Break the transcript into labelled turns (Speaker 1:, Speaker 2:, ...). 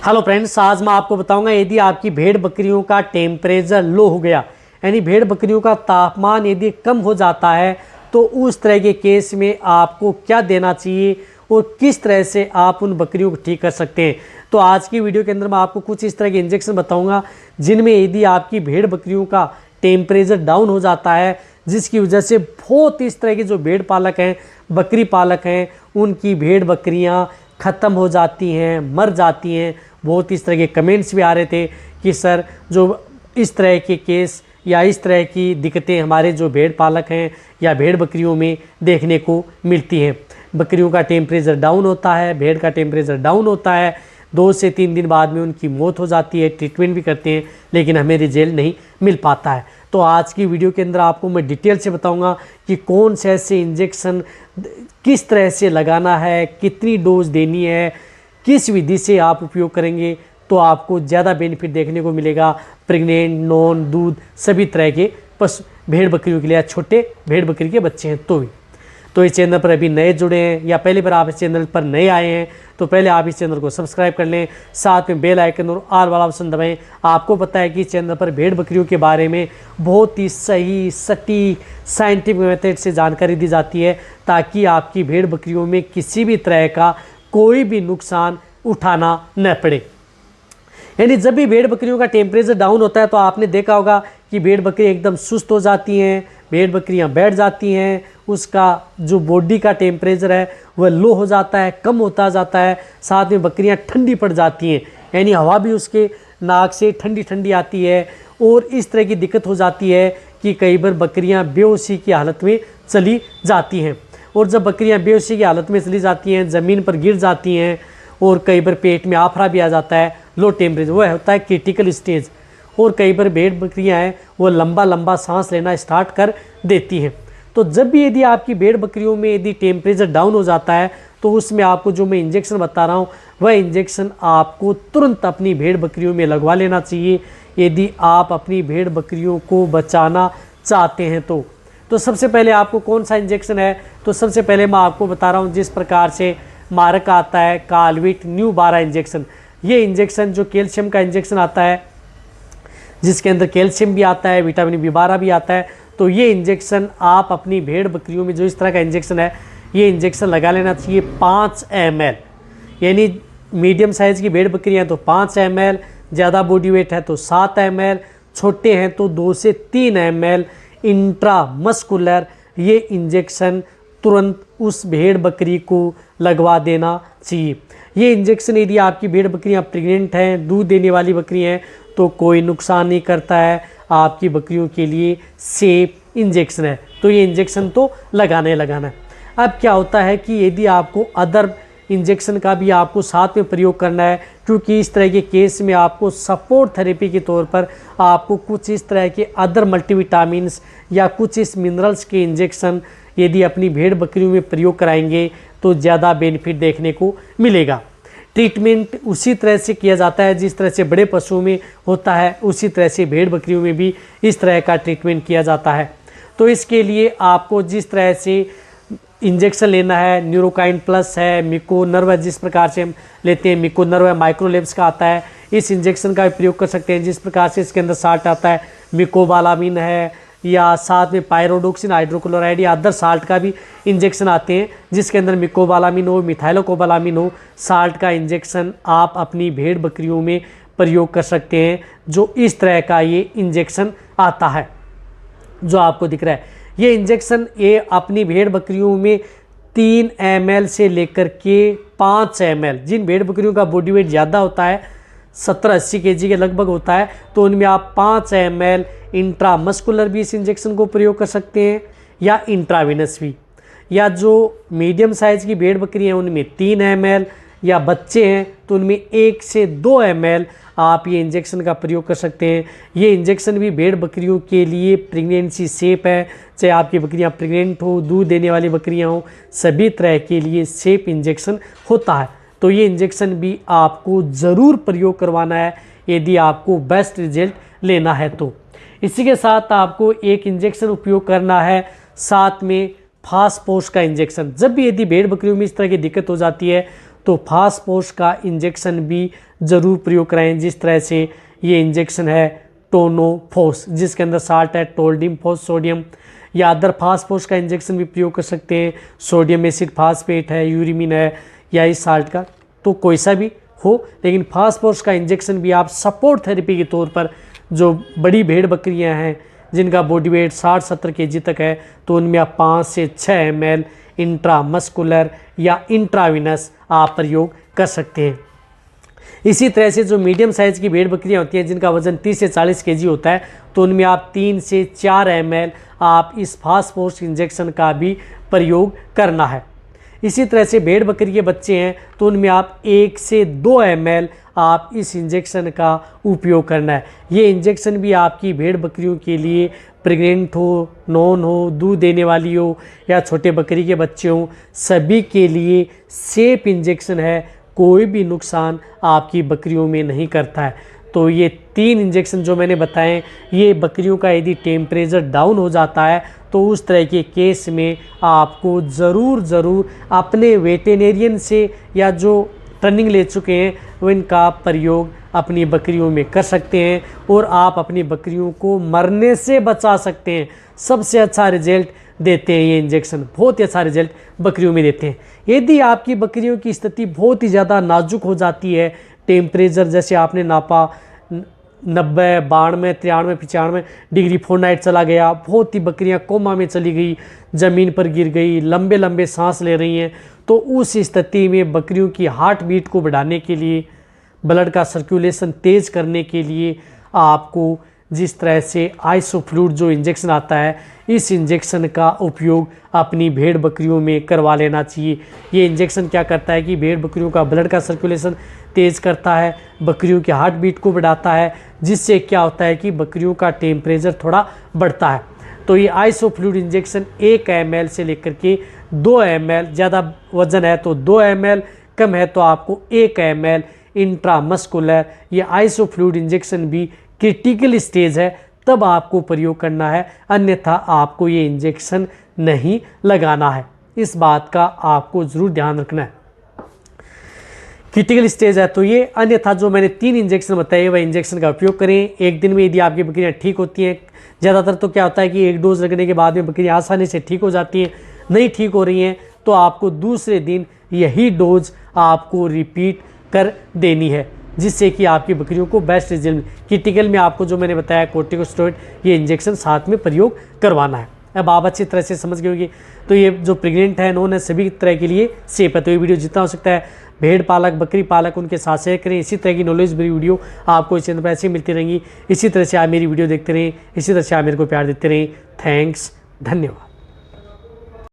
Speaker 1: Hello friends, आज मैं आपको बताऊंगा यदि आपकी भेड़ बकरियों का टेम्परेचर लो हो गया, यानी भेड़ बकरियों का तापमान यदि कम हो जाता है, तो उस तरह के केस में आपको क्या देना चाहिए और किस तरह से आप उन बकरियों को ठीक कर सकते हैं। तो आज की वीडियो के अंदर मैं आपको कुछ इस तरह के इंजेक्शन बताऊंगा जिनमें यदि आपकी भेड़ बकरियों का टेम्परेचर डाउन हो जाता है, जिसकी वजह से बहुत इस तरह के जो भेड़ पालक हैं, बकरी पालक हैं, उनकी भेड़ बकरियाँ ख़त्म हो जाती हैं, मर जाती हैं। बहुत इस तरह के कमेंट्स भी आ रहे थे कि सर जो इस तरह के केस या इस तरह की दिक्कतें हमारे जो भेड़ पालक हैं या भेड़ बकरियों में देखने को मिलती हैं। बकरियों का टेम्परेचर डाउन होता है, भेड़ का टेम्परेचर डाउन होता है, 2 से 3 दिन बाद में उनकी मौत हो जाती है। ट्रीटमेंट भी करते हैं लेकिन हमें रिजल्ट नहीं मिल पाता है। तो आज की वीडियो के अंदर आपको मैं डिटेल से बताऊंगा कि कौन से ऐसे इंजेक्शन किस तरह से लगाना है, कितनी डोज देनी है, किस विधि से आप उपयोग करेंगे तो आपको ज़्यादा बेनिफिट देखने को मिलेगा। प्रेग्नेंट, नॉन, दूध सभी तरह के पशु भेड़ बकरियों के लिए, छोटे भेड़ बकरी के बच्चे हैं तो भी। तो इस चैनल पर अभी नए जुड़े हैं या पहली बार आप इस चैनल पर नए आए हैं तो पहले आप इस चैनल को सब्सक्राइब कर लें, साथ में बेल आइकन और ऑल वाला ऑप्शन दबाएं। आपको पता है कि इस चैनल पर भेड़ बकरियों के बारे में बहुत ही सही, सटीक, साइंटिफिक मेथड से जानकारी दी जाती है ताकि आपकी भेड़ बकरियों में किसी भी तरह का कोई भी नुकसान उठाना न पड़े। यानी जब भी भेड़ बकरियों का टेम्परेचर डाउन होता है तो आपने देखा होगा कि भेड़ बकरी एकदम सुस्त हो जाती हैं, भेड़ बकरियां बैठ जाती हैं, उसका जो बॉडी का टेम्परेचर है वह लो हो जाता है, कम होता जाता है, साथ में बकरियां ठंडी पड़ जाती हैं, यानी हवा भी उसके नाक से ठंडी ठंडी आती है। और इस तरह की दिक्कत हो जाती है कि कई बार बकरियां बेहोशी की हालत में चली जाती हैं। और जब बकरियां बेहोशी की हालत में चली जाती हैं, ज़मीन पर गिर जाती हैं और कई बार पेट में आफरा भी आ जाता है, लो टेम्परेचर, वह होता है क्रिटिकल स्टेज। और कई बार भेड़ बकरियां हैं वो लंबा लंबा सांस लेना स्टार्ट कर देती हैं। तो जब भी यदि आपकी भेड़ बकरियों में यदि टेम्परेचर डाउन हो जाता है तो उसमें आपको जो मैं इंजेक्शन बता रहा हूँ वह इंजेक्शन आपको तुरंत अपनी भेड़ बकरियों में लगवा लेना चाहिए यदि आप अपनी भेड़ बकरियों को बचाना चाहते हैं। तो सबसे पहले आपको कौन सा इंजेक्शन है, तो सबसे पहले मैं आपको बता रहा हूँ जिस प्रकार से मारक आता है कालविट न्यू 12 इंजेक्शन। ये इंजेक्शन जो कैल्शियम का इंजेक्शन आता है, जिसके अंदर कैल्शियम भी आता है, विटामिन B12 भी आता है। तो ये इंजेक्शन आप अपनी भेड़ बकरियों में जो इस तरह का इंजेक्शन है, ये इंजेक्शन लगा लेना चाहिए 5 ml। यानी मीडियम साइज़ की भेड़ बकरी हैं तो 5 ml, ज़्यादा बॉडी वेट है तो 7 ml, छोटे हैं तो 2 से 3 ml इंट्रामस्कुलर ये इंजेक्शन तुरंत उस भेड़ बकरी को लगवा देना चाहिए। ये इंजेक्शन यदि आपकी भेड़ बकरियां प्रेग्नेंट हैं, दूध देने वाली बकरी हैं तो कोई नुकसान नहीं करता है, आपकी बकरियों के लिए सेफ इंजेक्शन है। तो ये इंजेक्शन तो लगाना ही लगाना है। अब क्या होता है कि यदि आपको अदर इंजेक्शन का भी आपको साथ में प्रयोग करना है, क्योंकि इस तरह के केस में आपको सपोर्ट थेरेपी के तौर पर आपको कुछ इस तरह के अदर मल्टीविटामिन्स या कुछ इस मिनरल्स के इंजेक्शन यदि अपनी भेड़ बकरियों में प्रयोग कराएंगे तो ज़्यादा बेनिफिट देखने को मिलेगा। ट्रीटमेंट उसी तरह से किया जाता है जिस तरह से बड़े पशुओं में होता है, उसी तरह से भेड़ बकरियों में भी इस तरह का ट्रीटमेंट किया जाता है। तो इसके लिए आपको जिस तरह से इंजेक्शन लेना है, न्यूरोकाइन प्लस है, मिकोनर्व जिस प्रकार से हम लेते हैं, मिकोनर्व माइक्रोलेब्स का आता है, इस इंजेक्शन का प्रयोग कर सकते हैं। जिस प्रकार से इसके अंदर साल्ट आता है, मिकोबालामिन है, या साथ में पायरोडोक्सिन, हाइड्रोक्लोराइड या अदर साल्ट का भी इंजेक्शन आते हैं जिसके अंदर मिकोबालामिन हो, मिथाइलोकोबालामिन हो, साल्ट का इंजेक्शन आप अपनी भेड़ बकरियों में प्रयोग कर सकते हैं। जो इस तरह का ये इंजेक्शन आता है जो आपको दिख रहा है, ये इंजेक्शन ये अपनी भेड़ बकरियों में 3 ml से लेकर के 5 ml, जिन भेड़ बकरियों का बॉडी वेट ज़्यादा होता है 70-80 kg के लगभग होता है, तो उनमें आप 5 ml इंट्रामस्कुलर भी इस इंजेक्शन को प्रयोग कर सकते हैं या इंट्राविनस भी। या जो मीडियम साइज़ की भेड़ बकरी हैं उनमें 3 ml, या बच्चे हैं तो उनमें 1 से 2 ml आप ये इंजेक्शन का प्रयोग कर सकते हैं। ये इंजेक्शन भी भेड़ बकरियों के लिए प्रेगनेंसी सेफ है, चाहे आपकी बकरियां प्रेग्नेंट हो, दूध देने वाली बकरियां हो, सभी तरह के लिए सेफ इंजेक्शन होता है। तो ये इंजेक्शन भी आपको ज़रूर प्रयोग करवाना है यदि आपको बेस्ट रिजल्ट लेना है। तो इसी के साथ आपको एक इंजेक्शन उपयोग करना है साथ में फास्ट पोस्ट का इंजेक्शन। जब भी यदि भेड़ बकरियों में इस तरह की दिक्कत हो जाती है तो फास्फोर्स का इंजेक्शन भी ज़रूर प्रयोग कराएं। जिस तरह से ये इंजेक्शन है टोनोफोस, जिसके अंदर साल्ट है टोल्डियम फोस सोडियम, या अदर फास्फोर्स का इंजेक्शन भी प्रयोग कर सकते हैं। सोडियम एसिड फास्फेट है, यूरिमिन है, या इस साल्ट का, तो कोई सा भी हो, लेकिन फास्फोर्स का इंजेक्शन भी आप सपोर्ट थेरेपी के तौर पर, जो बड़ी भेड़ बकरियां हैं जिनका बॉडी वेट 60-70 kg तक है, तो उनमें आप 5 से 6 ml इंट्रामस्कुलर या इंट्राविनस आप प्रयोग कर सकते हैं। इसी तरह से जो मीडियम साइज़ की भेड़ बकरियां होती हैं जिनका वजन 30 से 40 kg होता है, तो उनमें आप 3 से 4 ml आप इस फास्फोर्स इंजेक्शन का भी प्रयोग करना है। इसी तरह से भेड़ बकरी के बच्चे हैं तो उनमें आप 1 से 2 ml आप इस इंजेक्शन का उपयोग करना है। ये इंजेक्शन भी आपकी भेड़ बकरियों के लिए, प्रेग्नेंट हो, नॉन हो, दूध देने वाली हो या छोटे बकरी के बच्चे हों, सभी के लिए सेफ इंजेक्शन है, कोई भी नुकसान आपकी बकरियों में नहीं करता है। तो ये 3 इंजेक्शन जो मैंने बताएं, ये बकरियों का यदि टेम्परेचर डाउन हो जाता है तो उस तरह के केस में आपको ज़रूर अपने वेटेरियन से या जो ट्रेनिंग ले चुके हैं वो इनका प्रयोग अपनी बकरियों में कर सकते हैं और आप अपनी बकरियों को मरने से बचा सकते हैं। सबसे अच्छा रिजल्ट देते हैं ये इंजेक्शन, बहुत ही अच्छा रिजल्ट बकरियों में देते हैं। यदि आपकी बकरियों की स्थिति बहुत ही ज़्यादा नाजुक हो जाती है, टेम्परेचर जैसे आपने नापा 90, 92, 93, 95 डिग्री फ़ारेनहाइट चला गया, बहुत ही बकरियां कोमा में चली गई, ज़मीन पर गिर गई, लंबे लंबे सांस ले रही हैं, तो उस स्थिति में बकरियों की हार्ट बीट को बढ़ाने के लिए, ब्लड का सर्कुलेशन तेज़ करने के लिए आपको जिस तरह से आइसोफ्लूइड जो इंजेक्शन आता है, इस इंजेक्शन का उपयोग अपनी भेड़ बकरियों में करवा लेना चाहिए। ये इंजेक्शन क्या करता है कि भेड़ बकरियों का ब्लड का सर्कुलेशन तेज़ करता है, बकरियों की हार्ट बीट को बढ़ाता है, जिससे क्या होता है कि बकरियों का टेम्परेचर थोड़ा बढ़ता है। तो ये आइसोफ्लूइड इंजेक्शन 1 ml से लेकर के 2 ml, ज़्यादा वजन है तो 2 ml, कम है तो आपको 1 ml इंट्रामस्कुलर ये आइसोफ्लूइड इंजेक्शन भी क्रिटिकल स्टेज है तब आपको प्रयोग करना है, अन्यथा आपको ये इंजेक्शन नहीं लगाना है। इस बात का आपको ज़रूर ध्यान रखना है। क्रिटिकल स्टेज है तो ये, अन्यथा जो मैंने 3 इंजेक्शन बताए वह इंजेक्शन का उपयोग करें। एक दिन में यदि आपकी बकरियां ठीक होती हैं, ज़्यादातर तो क्या होता है कि 1 डोज लगने के बाद में बकरियां आसानी से ठीक हो जाती हैं, नहीं ठीक हो रही हैं तो आपको दूसरे दिन यही डोज आपको रिपीट कर देनी है, जिससे कि आपकी बकरियों को बेस्ट रिजल्ट। क्रिटिकल में आपको जो मैंने बताया कोर्टिकोस्टेरॉइड ये इंजेक्शन साथ में प्रयोग करवाना है। अब आप अच्छी तरह से समझ गए होंगे। तो ये जो प्रेग्नेंट है, नॉन है, सभी तरह के लिए सेफ है। तो ये वीडियो जितना हो सकता है भेड़ पालक, बकरी पालक उनके साथ शेयर करें। इसी तरह की नॉलेज भरी वीडियो आपको इस चैनल पर ऐसे मिलती रहेंगी। इसी तरह से आप मेरी वीडियो देखते रहें, इसी तरह से आप मेरे को प्यार देते रहें। थैंक्स, धन्यवाद।